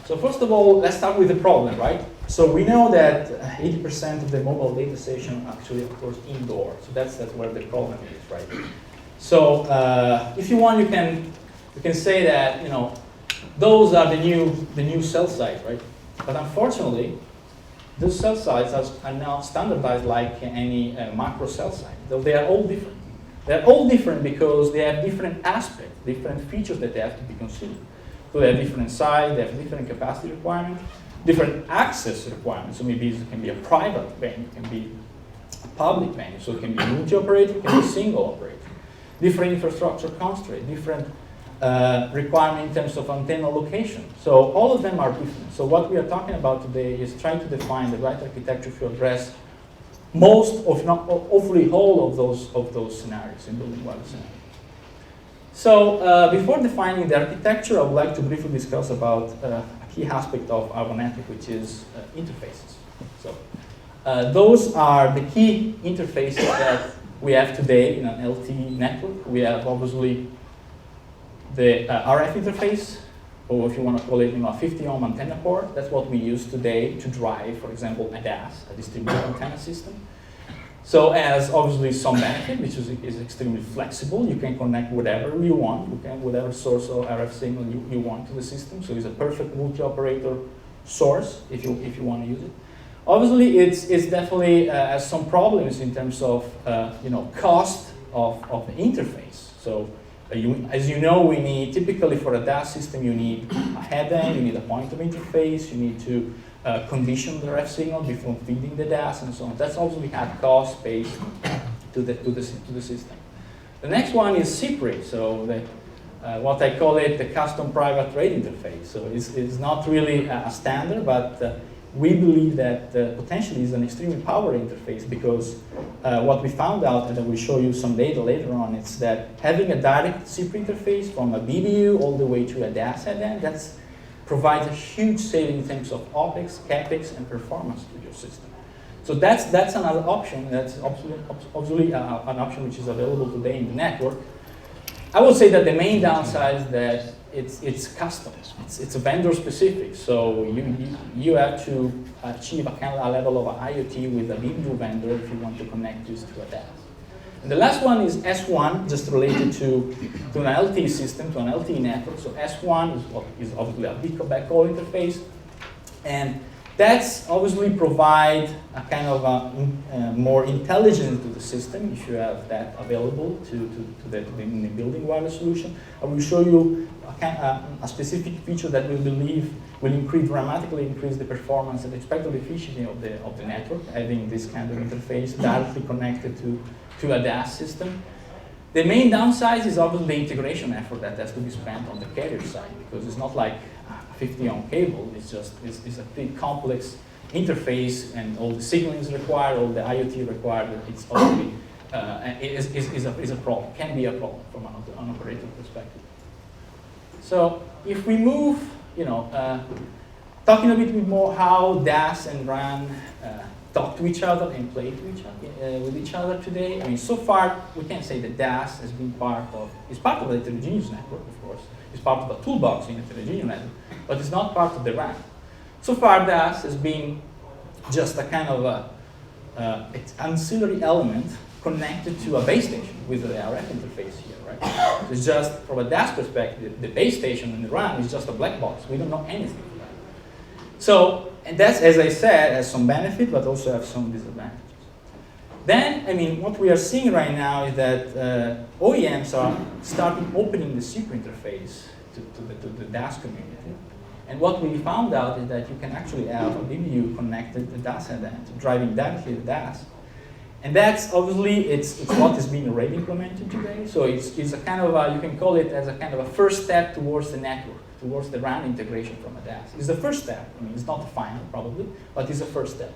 So first of all, let's start with the problem, right? So we know that 80% of the mobile data session actually occurs indoor. So that's where the problem is, right? So if you want, you can say that, you know, those are the new cell sites, right? But unfortunately, those cell sites are not standardized like any macro cell site. So they are all different. They're all different because they have different aspects, different features that they have to be considered. So they have different size, they have different capacity requirements, different access requirements. So maybe it can be a private venue, it can be a public venue. So it can be multi-operator, it can be single operator. Different infrastructure constraints, different requirement in terms of antenna location. So all of them are different. So what we are talking about today is trying to define the right architecture to address most, if not hopefully all of those scenarios in building wireless scenarios. So before defining the architecture, I would like to briefly discuss about a key aspect of our network, which is interfaces. So those are the key interfaces that we have today in an LTE network. We have obviously the RF interface, or if you want to call it, you know, a 50 ohm antenna cord. That's what we use today to drive, for example, a DAS, a distributed antenna system. So it has obviously some benefit, which is extremely flexible. You can connect whatever you want, whatever source of RF signal you want to the system. So it's a perfect multi-operator source if you want to use it. Obviously, it's definitely has some problems in terms of you know, cost of the interface. So as you know, we need, typically for a DAS system, you need a head-end, you need a point of interface, you need to condition the RF signal before feeding the DAS and so on. That's obviously had cost paid to the system. The next one is CPRI, so what I call it the custom private rate interface. So it's not really a standard, but we believe that potentially is an extremely powerful interface because what we found out, and I will show you some data later on, is that having a direct CPRI interface from a BBU all the way to a DAS head-end, that provides a huge saving in terms of OPEX, CAPEX, and performance to your system. So that's another option. That's obviously an option which is available today in the network. I would say that the main downside is that it's custom. It's a vendor specific. So you have to achieve a kind of a level of IoT with a BBU vendor if you want to connect this to a DAS. And the last one is S1, just related to an LTE system, to an LTE network. So S1 is obviously a backhaul interface, and that's obviously provide a kind of a more intelligence to the system if you have that available in the building wireless solution. I will show you a specific feature that we believe will dramatically increase the performance and expected efficiency of the network, having this kind of interface directly connected to a DAS system. The main downside is obviously the integration effort that has to be spent on the carrier side, because it's not like a 50 ohm cable. It's a pretty complex interface, and all the signalings required, all the IoT required. It's obviously is a problem. Can be a problem from an operator perspective. So if we move, you know, talking a bit more how DAS and RAN talk to each other and play with each other today. I mean, so far we can say that DAS has been part of the heterogeneous network, of course. It's part of the toolbox in the heterogeneous network, but it's not part of the RAN. So far, DAS has been just a kind of ancillary element connected to a base station with the RF interface here, right? So it's just, from a DAS perspective, the base station and the RAN is just a black box. We don't know anything about it. So, and that's, as I said, has some benefit, but also has some disadvantages. Then, I mean, what we are seeing right now is that OEMs are starting opening the CPRI interface to the DAS community. And what we found out is that you can actually have a BBU connected to DAS head-end, driving directly to DAS. And that's obviously, it's what is being already implemented today. So it's a kind of you can call it as a kind of a first step towards the network, towards the RAN integration from a DAS. It's the first step. I mean, it's not the final, probably, but it's the first step.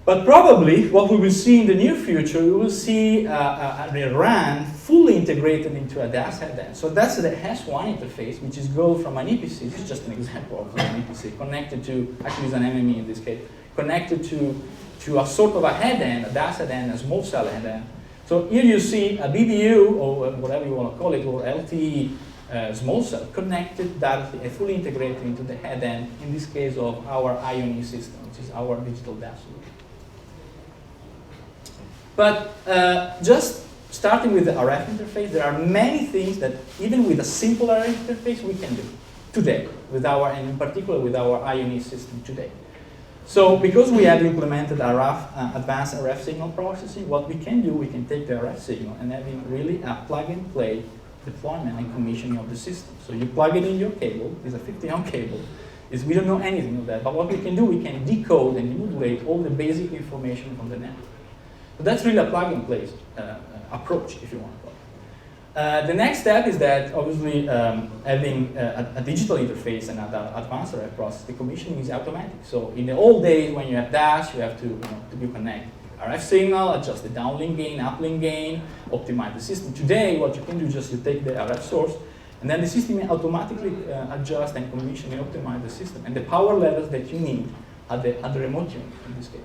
But probably, what we will see in the near future, we will see a RAN fully integrated into a DAS head-end. So that's the S1 interface, which is go from an EPC, this is just an example of an EPC, connected to, actually it's an MME in this case, connected to a sort of a head-end, a DAS head-end, a small cell head-end. So here you see a BBU, or whatever you want to call it, or LTE small cell connected directly and fully integrated into the head end, in this case of our IONE system, which is our digital DAS solution. But just starting with the RF interface, there are many things that even with a simple RF interface we can do today, with our, and in particular with our IONE system today. So because we have implemented RF, advanced RF signal processing, what we can do, we can take the RF signal and having really a plug-and-play deployment and commissioning of the system. So you plug it in your cable, it's a 50-ohm cable. We don't know anything of that, but what we can do, we can decode and emulate all the basic information from the network. So that's really a plug-and-play approach, if you want to call it. The next step is that, obviously, having a digital interface and an advanced RF process, the commissioning is automatic. So in the old days, when you have DAS, you have to, to connect RF signal, adjust the downlink gain, uplink gain, optimize the system. Today, what you can do is just you take the RF source, and then the system automatically adjust and commission and optimize the system, and the power levels that you need at the remote unit, in this case.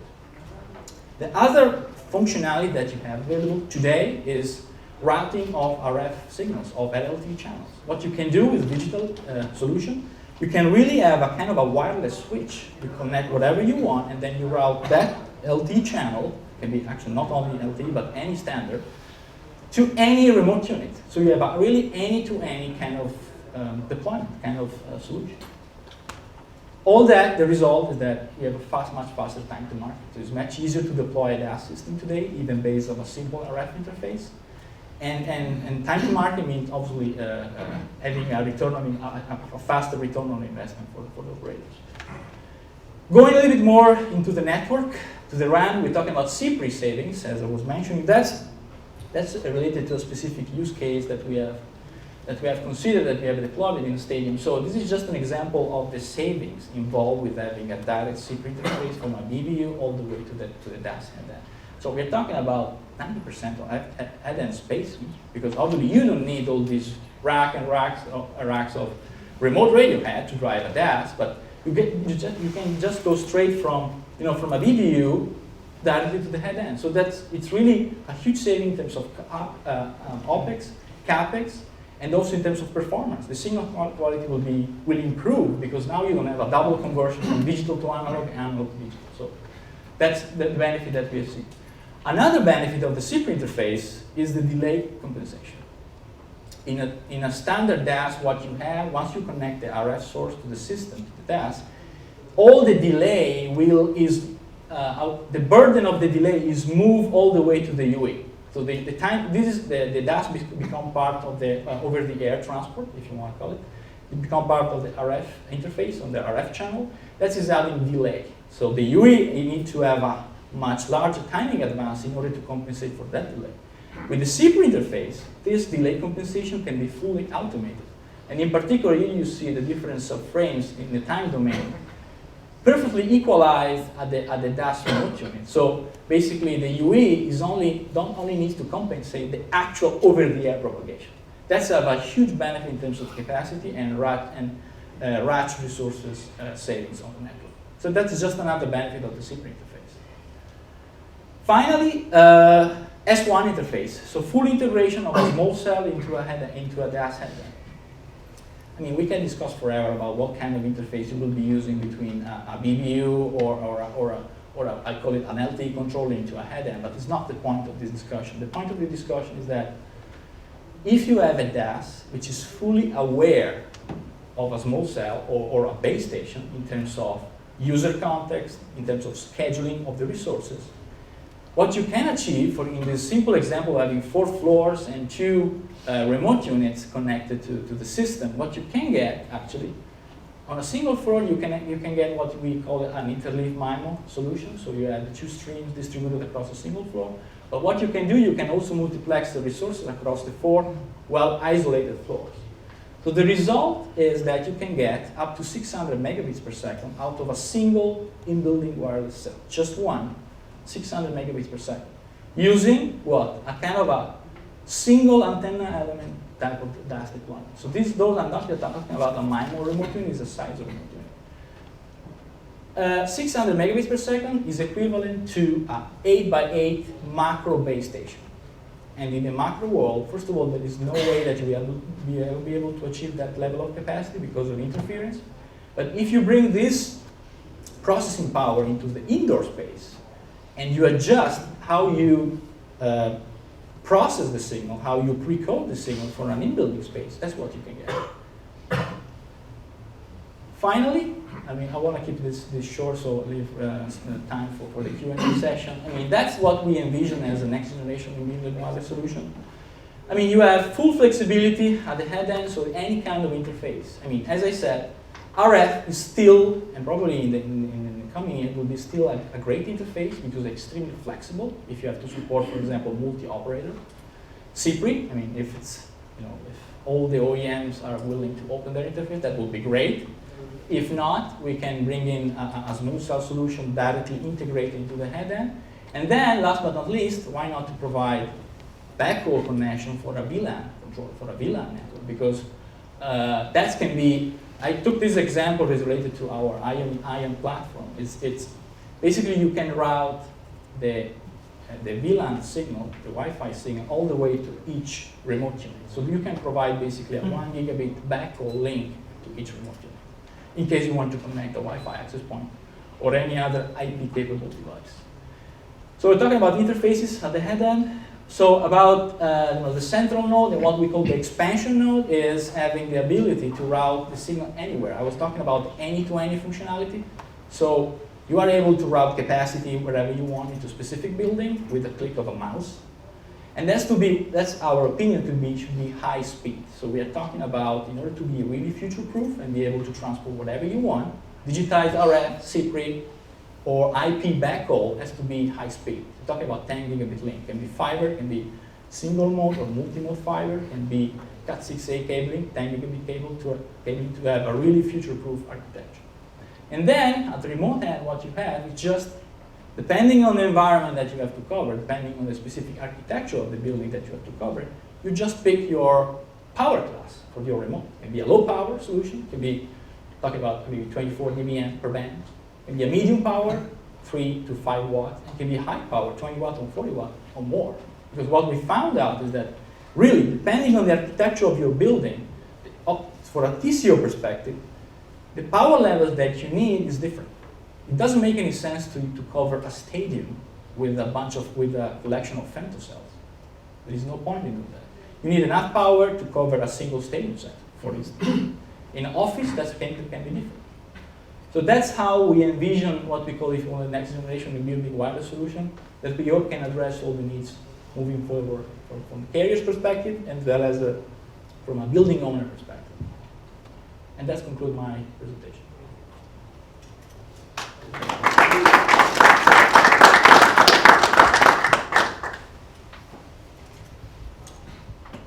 The other functionality that you have available today is routing of RF signals, of LTE channels. What you can do with digital solution, you can really have a kind of a wireless switch. You connect whatever you want, and then you route that LTE channel, can be actually not only LTE, but any standard, to any remote unit. So you have a really any-to-any kind of deployment, kind of solution. All that, the result is that you have a much faster time to market. So it's much easier to deploy a DAS system today, even based on a simple RF interface. And time to market means obviously having a return on a faster return on investment for the operators. Going a little bit more into the network, to the RAN, we're talking about CPRI savings, as I was mentioning. That's related to a specific use case that we have considered, that we have deployed in the stadium. So this is just an example of the savings involved with having a direct CPRI interface from a BBU all the way to the DAS head-end. So we're talking about 90% of head-end space, because obviously you don't need all these racks of remote radio head to drive a DAS, but you can just go straight from from a BBU directly to the head-end. So it's really a huge saving in terms of OPEX, CAPEX, and also in terms of performance. The signal quality will improve, because now you don't have a double conversion from digital to analog and analog to digital. So that's the benefit that we have seen. Another benefit of the CPRI interface is the delay compensation. In a standard DAS, what you have, once you connect the RF source to the system, to the DAS, all the delay the burden of the delay is moved all the way to the UE. So the DAS become part of the over-the-air transport, if you want to call it. It become part of the RF interface on the RF channel. That is having delay. So the UE, you need to have a much larger timing advance in order to compensate for that delay. With the CPRI interface, this delay compensation can be fully automated. And in particular, here you see the difference of frames in the time domain perfectly equalized at the DAS remote unit. So basically, the UE don't only needs to compensate the actual over-the-air propagation. That's a huge benefit in terms of capacity and RATch resources savings on the network. So that's just another benefit of the CPRI interface. Finally, As1 interface. So full integration of a small cell into a DAS head-end. I mean, we can discuss forever about what kind of interface you will be using between a BBU or I call it an LTE controller into a head-end, but it's not the point of this discussion. The point of the discussion is that if you have a DAS which is fully aware of a small cell or a base station in terms of user context, in terms of scheduling of the resources, what you can achieve, in this simple example having 4 floors and 2 remote units connected to the system, what you can get actually, on a single floor you can get what we call an interleave MIMO solution. So you have the 2 streams distributed across a single floor. But what you can do, you can also multiplex the resources across the 4 well-isolated floors. So the result is that you can get up to 600 megabits per second out of a single in-building wireless cell, just one. 600 megabits per second, using what? A kind of a single antenna element type of DAS deployment. So those I'm not talking about a MIMO remote unit, is the size of remote unit. 600 megabits per second is equivalent to an 8x8 macro base station. And in the macro world, first of all, there is no way that you will be able to achieve that level of capacity because of interference. But if you bring this processing power into the indoor space, and you adjust how you process the signal, how you pre-code the signal for an in-building space, that's what you can get. Finally, I mean, I want to keep this short, so leave time for the Q&A session. I mean, that's what we envision as a next generation in-building wireless solution. I mean, you have full flexibility at the head end, so any kind of interface. I mean, as I said, RF is still, and probably in the coming year, will be still a great interface because it's extremely flexible if you have to support, for example, multi-operator. CPRI, I mean, if it's, if all the OEMs are willing to open their interface, that would be great. If not, we can bring in a smooth cell solution directly integrated into the head end. And then, last but not least, why not to provide backhaul connection for a VLAN control, for a VLAN network? Because that can be, I took this example is related to our ION platform. It's basically you can route the VLAN signal, the Wi-Fi signal, all the way to each remote unit. So you can provide basically a 1 gigabit backhaul link to each remote unit, in case you want to connect a Wi-Fi access point or any other IP-capable device. So we're talking about interfaces at the head end. So about the central node and what we call the expansion node is having the ability to route the signal anywhere. I was talking about any-to-any functionality. So you are able to route capacity wherever you want into a specific building with a click of a mouse. And that's our opinion should be high speed. So we are talking about, in order to be really future-proof and be able to transport whatever you want, digitized RF, CPRI, or IP backhaul has to be high speed. We're talking about 10 gigabit link. It can be fiber, it can be single mode or multi-mode fiber, it can be Cat6a cabling, 10 gigabit cable to have a really future-proof architecture. And then at the remote end, what you have is just, depending on the environment that you have to cover, depending on the specific architecture of the building that you have to cover, you just pick your power class for your remote. It can be a low power solution, it can be, talking about maybe 24 dBm per band. It can be a medium power, 3 to 5 watts. It can be high power, 20 watts or 40 watts or more. Because what we found out is that really, depending on the architecture of your building, for a TCO perspective, the power levels that you need is different. It doesn't make any sense to cover a stadium with a collection of femtocells. There is no point in doing that. You need enough power to cover a single stadium set, for instance. In an office, that can be different. So that's how we envision what we call, if you want, the next generation of building wireless solution, that we can address all the needs moving forward from the carrier's perspective as well as from a building owner perspective. And that concludes my presentation.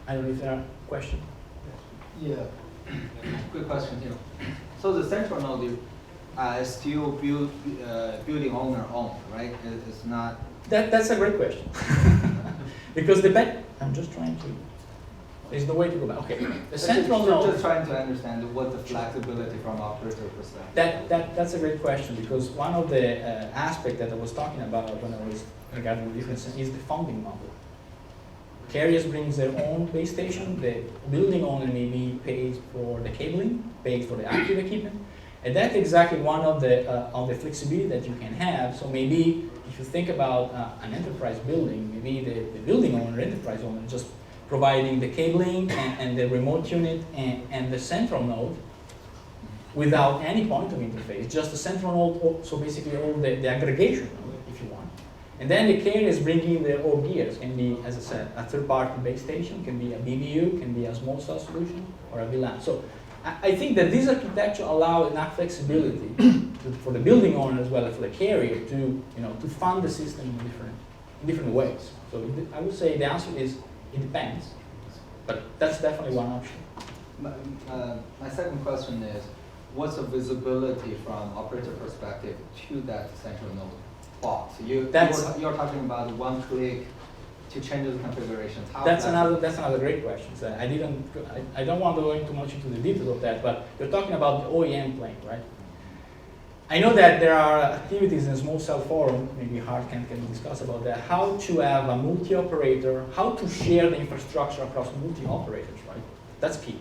I don't know if there are questions. Yeah, good question here. So the central node is still building owner owned, right? It's not. That's a great question. Because I'm just trying to. There's no way to go back. Okay, the central node. Just trying to understand what the flexibility from operator perspective. That's a great question, because one of the aspects that I was talking about when I was regarding the difference is the funding model. Carriers brings their own base station. The building owner maybe pays for the cabling, pays for the active equipment, and that's exactly one of the flexibility that you can have. So maybe if you think about an enterprise building, maybe the building owner, enterprise owner, just providing the cabling and the remote unit and the central node without any point of interface, just the central node. So basically all the aggregation node, if you want. And then the carrier is bringing their own gears. Can be, as I said, a third-party base station, can be a BBU, can be a small cell solution, or a VLAN. So I think that this architecture allows enough flexibility for the building owner as well as for the carrier to fund the system in different ways. So I would say the answer is it depends, but that's definitely one option. My second question is, what's the visibility from operator perspective to that central node box? You're talking about one click to change the configurations. That's another great question. So I don't want to go into much into the details of that, but you're talking about the OEM plane, right? I know that there are activities in a small cell forum, maybe Hart can discuss about that, how to have a multi-operator, how to share the infrastructure across multi-operators, right? That's key.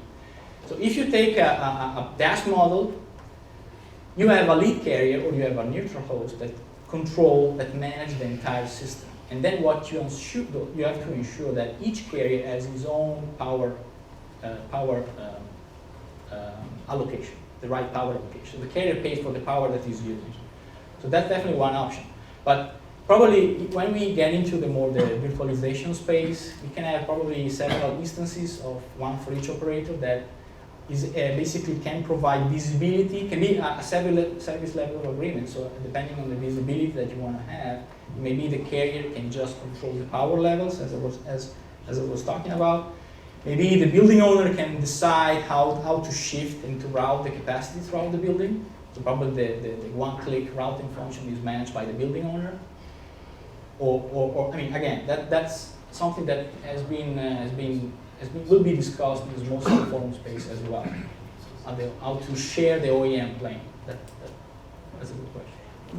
So if you take a DAS model, you have a lead carrier or you have a neutral host that manage the entire system. And then what you have to ensure that each carrier has its own power allocation, the right power allocation. So the carrier pays for the power that he's using. So that's definitely one option. But probably when we get into the virtualization space, we can have probably several instances of one for each operator that is basically can provide visibility, can be a service level agreement. So depending on the visibility that you want to have, maybe the carrier can just control the power levels as I was talking about. Maybe the building owner can decide how to shift and to route the capacity throughout the building. So probably the one-click routing function is managed by the building owner. Or I mean, again, that's something that will be discussed in the small cell forum space as well. How to share the OEM plane. That's a good question.